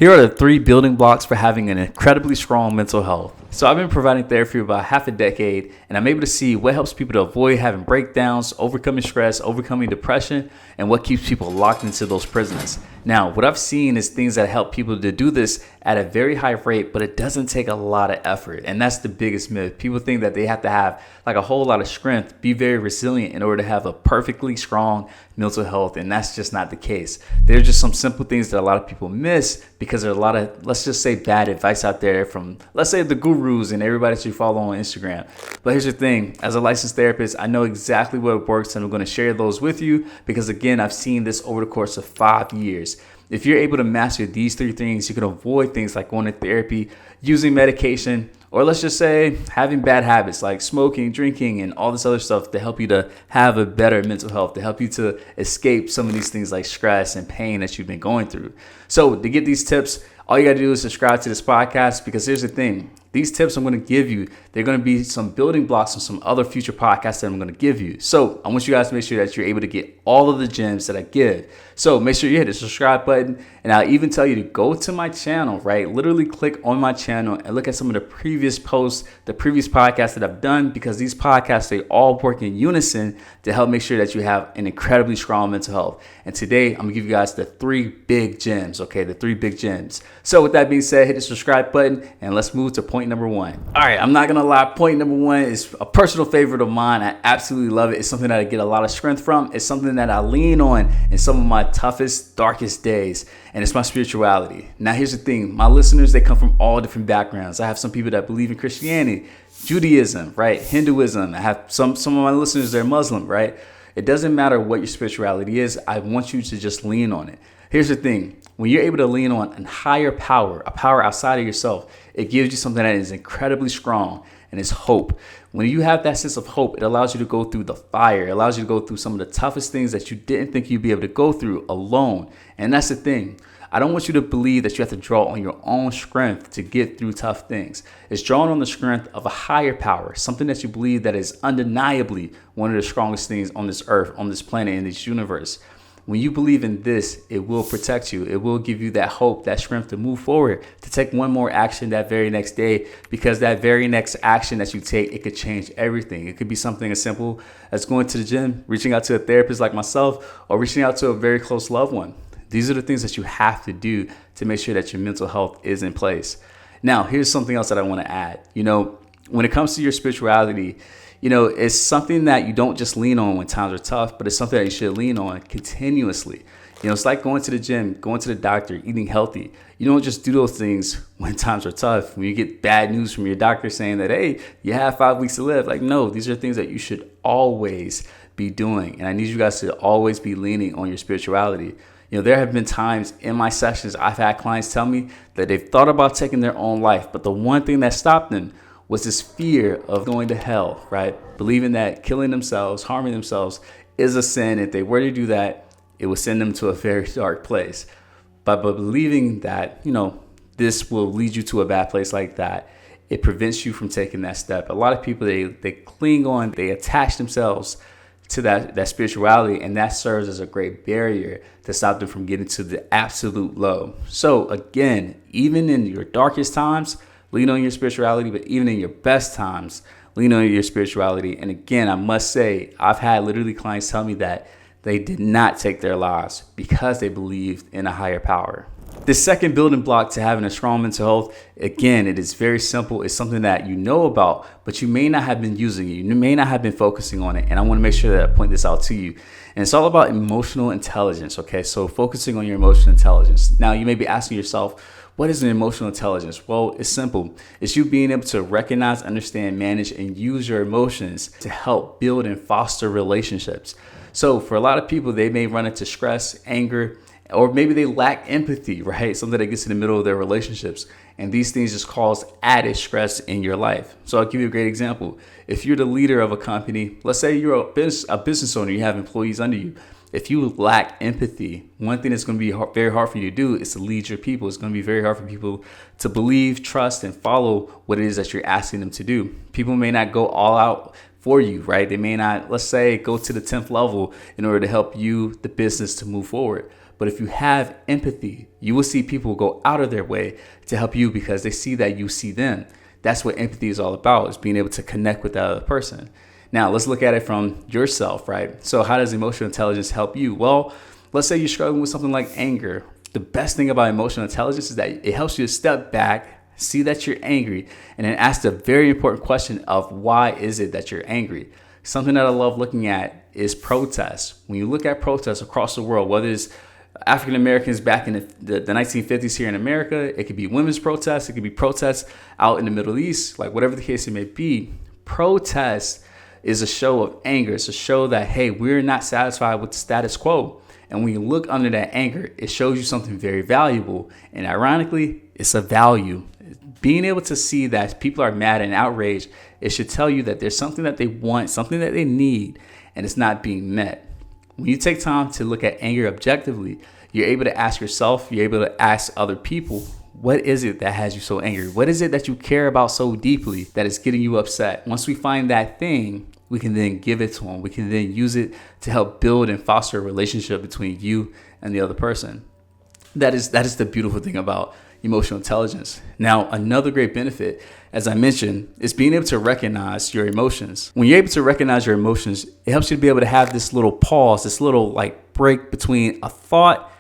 Here are the 3 building blocks for having an incredibly strong mental health. So I've been providing therapy for about half a decade, and I'm able to see what helps people to avoid having breakdowns, overcoming stress, overcoming depression, and what keeps people locked into those prisons. Now, what I've seen is things that help people to do this at a very high rate, but it doesn't take a lot of effort. And that's the biggest myth. People think that they have to have like a whole lot of strength, be very resilient in order to have a perfectly strong mental health. And that's just not the case. There's just some simple things that a lot of people miss because there's a lot of, let's just say, bad advice out there from, let's say, the gurus and everybody that you follow on Instagram. But here's the thing. As a licensed therapist, I know exactly what works, and I'm going to share those with you because, again, I've seen this over the course of 5 years. If you're able to master these 3 things, you can avoid things like going to therapy, using medication, or let's just say having bad habits like smoking, drinking, and all this other stuff to help you to have a better mental health, to help you to escape some of these things like stress and pain that you've been going through. So to get these tips, all you got to do is subscribe to this podcast, because here's the thing. These tips I'm going to give you, they're going to be some building blocks on some other future podcasts that I'm going to give you. So I want you guys to make sure that you're able to get all of the gems that I give. So make sure you hit the subscribe button, and I'll even tell you to go to my channel, right? Literally click on my channel and look at some of the previous posts, the previous podcasts that I've done, because these podcasts, they all work in unison to help make sure that you have an incredibly strong mental health. And today I'm going to give you guys the 3 big gems, okay? The 3 big gems. So with that being said, hit the subscribe button and let's move to point number 1. All right, I'm not going to lie. Point number 1 is a personal favorite of mine. I absolutely love it. It's something that I get a lot of strength from. It's something that I lean on in some of my toughest, darkest days, and it's my spirituality. Now, here's the thing. My listeners, they come from all different backgrounds. I have some people that believe in Christianity, Judaism, right? Hinduism. I have some of my listeners, they're Muslim, right? It doesn't matter what your spirituality is. I want you to just lean on it. Here's the thing. When you're able to lean on a higher power, a power outside of yourself, it gives you something that is incredibly strong, and it's hope. When you have that sense of hope, it allows you to go through the fire. It allows you to go through some of the toughest things that you didn't think you'd be able to go through alone. And that's the thing. I don't want you to believe that you have to draw on your own strength to get through tough things. It's drawn on the strength of a higher power, something that you believe that is undeniably one of the strongest things on this earth, on this planet, in this universe. When you believe in this, it will protect you. It will give you that hope, that strength to move forward, to take one more action that very next day, because that very next action that you take, it could change everything. It could be something as simple as going to the gym, reaching out to a therapist like myself, or reaching out to a very close loved one. These are the things that you have to do to make sure that your mental health is in place. Now, here's something else that I want to add. When it comes to your spirituality, it's something that you don't just lean on when times are tough, but it's something that you should lean on continuously. It's like going to the gym, going to the doctor, eating healthy. You don't just do those things when times are tough, when you get bad news from your doctor saying that, hey, you have 5 weeks to live. Like, no, these are things that you should always be doing. And I need you guys to always be leaning on your spirituality. There have been times in my sessions, I've had clients tell me that they've thought about taking their own life, but the one thing that stopped them was this fear of going to hell, right? Believing that killing themselves, harming themselves is a sin. If they were to do that, it would send them to a very dark place. But by believing that, this will lead you to a bad place like that, it prevents you from taking that step. A lot of people, they cling on, they attach themselves to that spirituality, and that serves as a great barrier to stop them from getting to the absolute low. So again, even in your darkest times, lean on your spirituality, but even in your best times, lean on your spirituality. And again, I must say, I've had literally clients tell me that they did not take their lives because they believed in a higher power. The second building block to having a strong mental health, again, it is very simple. It's something that you know about, but you may not have been using it. You may not have been focusing on it. And I want to make sure that I point this out to you. And it's all about emotional intelligence, okay? So focusing on your emotional intelligence. Now, you may be asking yourself, what is an emotional intelligence? Well, it's simple. It's you being able to recognize, understand, manage, and use your emotions to help build and foster relationships. So for a lot of people, they may run into stress, anger, or maybe they lack empathy, right? Something that gets in the middle of their relationships. And these things just cause added stress in your life. So I'll give you a great example. If you're the leader of a company, let's say you're a business owner, you have employees under you. If you lack empathy, one thing that's going to be very hard for you to do is to lead your people. It's going to be very hard for people to believe, trust, and follow what it is that you're asking them to do. People may not go all out for you, right? They may not, let's say, go to the 10th level in order to help you, the business, to move forward. But if you have empathy, you will see people go out of their way to help you because they see that you see them. That's what empathy is all about, is being able to connect with that other person. Now, let's look at it from yourself, right? So how does emotional intelligence help you? Well, let's say you're struggling with something like anger. The best thing about emotional intelligence is that it helps you to step back, see that you're angry, and then ask the very important question of why is it that you're angry? Something that I love looking at is protests. When you look at protests across the world, whether it's African Americans back in the 1950s here in America, it could be women's protests, it could be protests out in the Middle East, like whatever the case it may be. Protest is a show of anger. It's a show that, hey, we're not satisfied with the status quo. And when you look under that anger, it shows you something very valuable. And ironically, it's a value. Being able to see that people are mad and outraged, it should tell you that there's something that they want, something that they need, and it's not being met. When you take time to look at anger objectively, you're able to ask yourself, you're able to ask other people, what is it that has you so angry? What is it that you care about so deeply that is getting you upset? Once we find that thing, we can then give it to them. We can then use it to help build and foster a relationship between you and the other person. That is the beautiful thing about emotional intelligence. Now, another great benefit, as I mentioned, is being able to recognize your emotions. When you're able to recognize your emotions, it helps you to be able to have this little pause, this little like break between a thought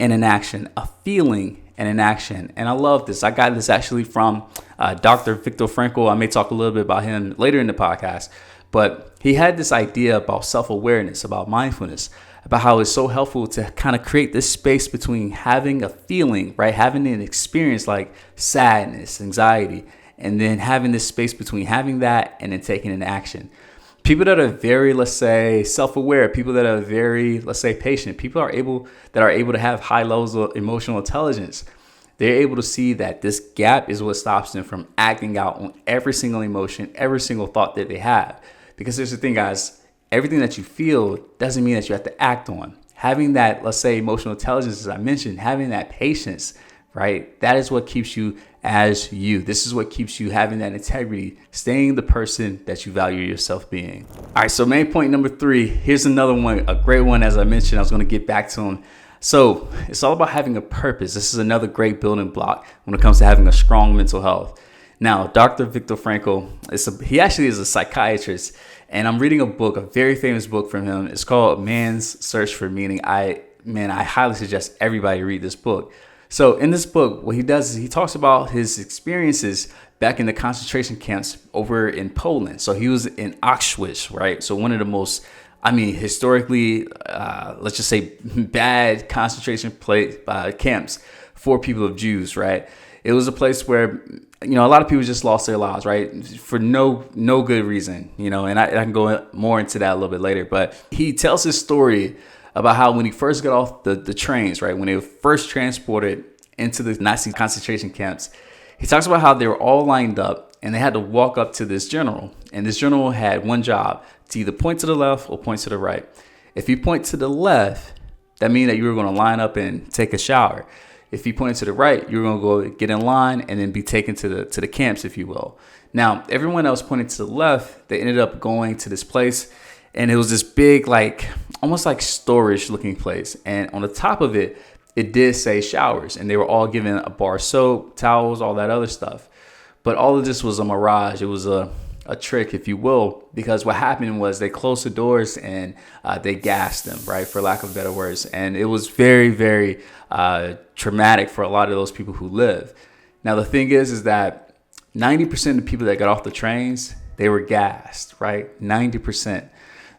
and an action, a feeling and an action. And I love this. I got this actually from Dr. Viktor Frankl. I may talk a little bit about him later in the podcast, but he had this idea about self-awareness, about mindfulness, about how it's so helpful to kind of create this space between having a feeling, right? Having an experience like sadness, anxiety, and then having this space between having that and then taking an action. People that are very, let's say, self-aware, people that are very, let's say, patient, people are able to have high levels of emotional intelligence. They're able to see that this gap is what stops them from acting out on every single emotion, every single thought that they have. Because here's the thing, guys, everything that you feel doesn't mean that you have to act on. Having that, let's say, emotional intelligence, as I mentioned, having that patience, right? That is what keeps you as you. This is what keeps you having that integrity, staying the person that you value yourself being. All right, so main point number 3, here's another one, a great one. As I mentioned, I was going to get back to him. So it's all about having a purpose. This is another great building block when it comes to having a strong mental health. Now, Dr. Viktor Frankl, he actually is a psychiatrist, and I'm reading a book, a very famous book from him. It's called Man's Search for Meaning. I highly suggest everybody read this book. So in this book, what he does is he talks about his experiences back in the concentration camps over in Poland. So he was in Auschwitz, right? So one of the most, historically, let's just say bad concentration camps for people of Jews, right? It was a place where, a lot of people just lost their lives, right? For no good reason, and I can go more into that a little bit later. But he tells his story about how when he first got off the trains, right? When they were first transported into the Nazi concentration camps, he talks about how they were all lined up and they had to walk up to this general. And this general had one job, to either point to the left or point to the right. If you point to the left, that means that you were going to line up and take a shower. If you pointed to the right, you were going to go get in line and then be taken to the camps, if you will. Now, everyone else pointed to the left, they ended up going to this place, and it was this big, almost like storage looking place. And on the top of it, it did say showers, and they were all given a bar of soap, towels, all that other stuff. But all of this was a mirage. It was a trick, if you will, because what happened was they closed the doors and they gassed them, right, for lack of better words. And it was very, very traumatic for a lot of those people who live. Now, the thing is that 90% of the people that got off the trains, they were gassed, right? 90%.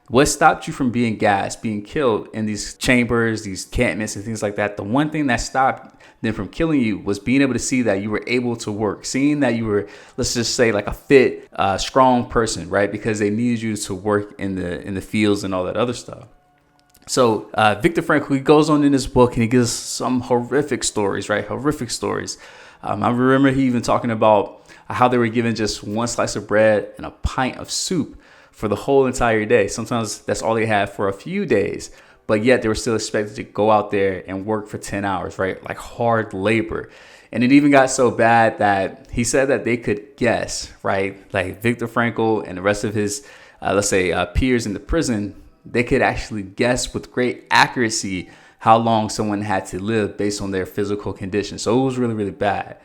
What stopped you from being gassed, being killed in these chambers, these encampments and things like that? The one thing that stopped them from killing you was being able to see that you were able to work, seeing that you were, let's just say, like a fit, strong person, right? Because they needed you to work in the fields and all that other stuff. So Viktor Frankl, he goes on in this book and he gives some horrific stories, right? Horrific stories. I remember he even talking about how they were given just one slice of bread and a pint of soup for the whole entire day. Sometimes that's all they had for a few days, but yet they were still expected to go out there and work for 10 hours, right? Like hard labor. And it even got so bad that he said that they could guess, right? Like Viktor Frankl and the rest of his, peers in the prison, they could actually guess with great accuracy how long someone had to live based on their physical condition. So it was really, really bad.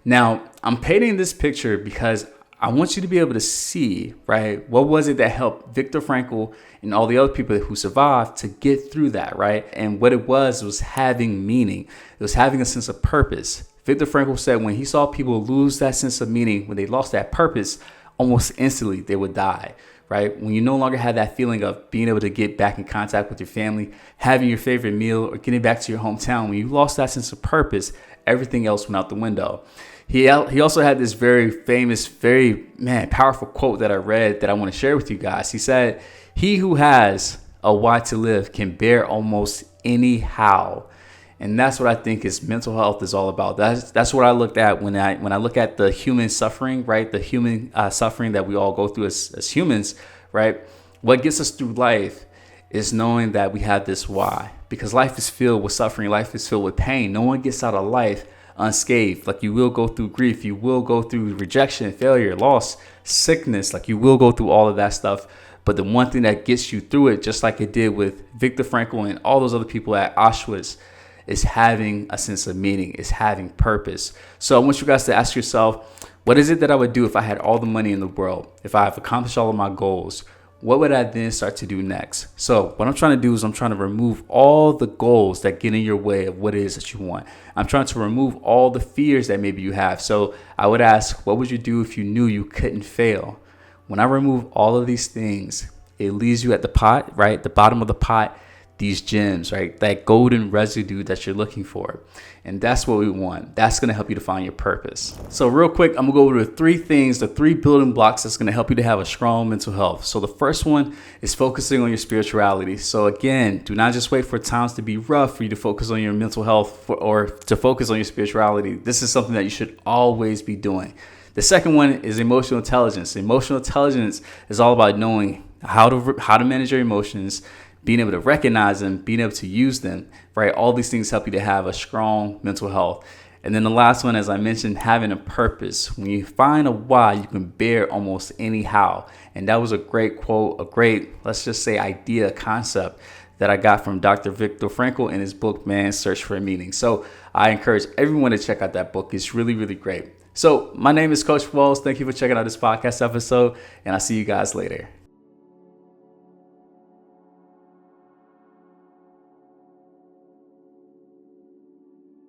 Now, I'm painting this picture because I want you to be able to see, right, what was it that helped Viktor Frankl and all the other people who survived to get through that, right? And what it was having meaning. It was having a sense of purpose. Viktor Frankl said when he saw people lose that sense of meaning, when they lost that purpose, almost instantly they would die, right? When you no longer had that feeling of being able to get back in contact with your family, having your favorite meal, or getting back to your hometown, when you lost that sense of purpose, everything else went out the window. He also had this very famous, very, powerful quote that I read that I want to share with you guys. He said, "He who has a why to live can bear almost any how." And that's what I think is mental health is all about. That's what I looked at when I look at the human suffering, right? The human suffering that we all go through as humans, right? What gets us through life is knowing that we have this why. Because life is filled with suffering. Life is filled with pain. No one gets out of life unscathed. Like, you will go through grief. You will go through rejection, failure, loss, sickness. Like, you will go through all of that stuff. But the one thing that gets you through it, just like it did with Viktor Frankl and all those other people at Auschwitz, is having a sense of meaning, is having purpose. So I want you guys to ask yourself, what is it that I would do if I had all the money in the world? If I've accomplished all of my goals, what would I then start to do next? So what I'm trying to do is I'm trying to remove all the goals that get in your way of what it is that you want. I'm trying to remove all the fears that maybe you have. So I would ask, what would you do if you knew you couldn't fail? When I remove all of these things, it leaves you at the pot, right? The bottom of the pot, these gems, right? That golden residue that you're looking for. And that's what we want. That's going to help you to find your purpose. So real quick, I'm going to go over the three things, the three building blocks that's going to help you to have a strong mental health. So the first one is focusing on your spirituality. So again, do not just wait for times to be rough for you to focus on your mental health or to focus on your spirituality. This is something that you should always be doing. The second one is emotional intelligence. Emotional intelligence is all about knowing how to manage your emotions, being able to recognize them, being able to use them, right? All these things help you to have a strong mental health. And then the last one, as I mentioned, having a purpose. When you find a why, you can bear almost any how. And that was a great quote, a great, let's just say, idea, concept that I got from Dr. Viktor Frankl in his book, Man's Search for Meaning. So I encourage everyone to check out that book. It's really, really great. So my name is Coach Walls. Thank you for checking out this podcast episode, and I'll see you guys later.